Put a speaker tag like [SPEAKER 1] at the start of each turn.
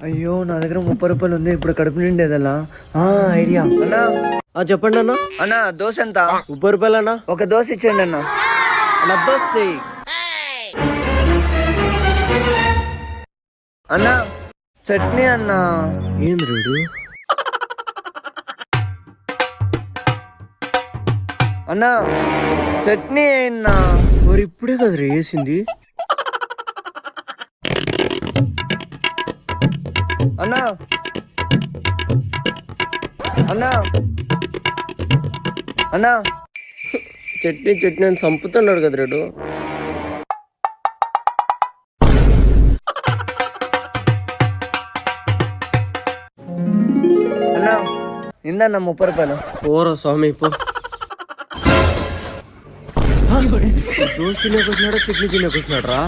[SPEAKER 1] అయ్యో నా దగ్గర 30 రూపాయలు ఉంది. ఇప్పుడు కడుపు నిండేదలా ఐడియా.
[SPEAKER 2] అన్నా
[SPEAKER 1] చెప్పండి అన్న.
[SPEAKER 2] అన్నా దోశ ఎంత?
[SPEAKER 1] 30 రూపాయలు అన్న.
[SPEAKER 2] ఒక దోశ ఇచ్చేయండి అన్న.
[SPEAKER 1] అన్న దోశ
[SPEAKER 2] అన్నా చట్నీ అన్నా.
[SPEAKER 1] ఏంది రేడు?
[SPEAKER 2] అన్నా చట్నీ అన్నా.
[SPEAKER 1] మరి ఇప్పుడే కదా వేసింది.
[SPEAKER 2] అన్నా అన్నా అన్నా
[SPEAKER 1] చట్నీ చట్నీ అని చంపుతున్నాడు కదా రేడు.
[SPEAKER 2] అన్నా ఇందన్నా 30 రూపాయలు.
[SPEAKER 1] ఓరో స్వామి పో. దోశ తినేకొచ్చినాడా చట్నీ తినేకొచ్చినాడు రా.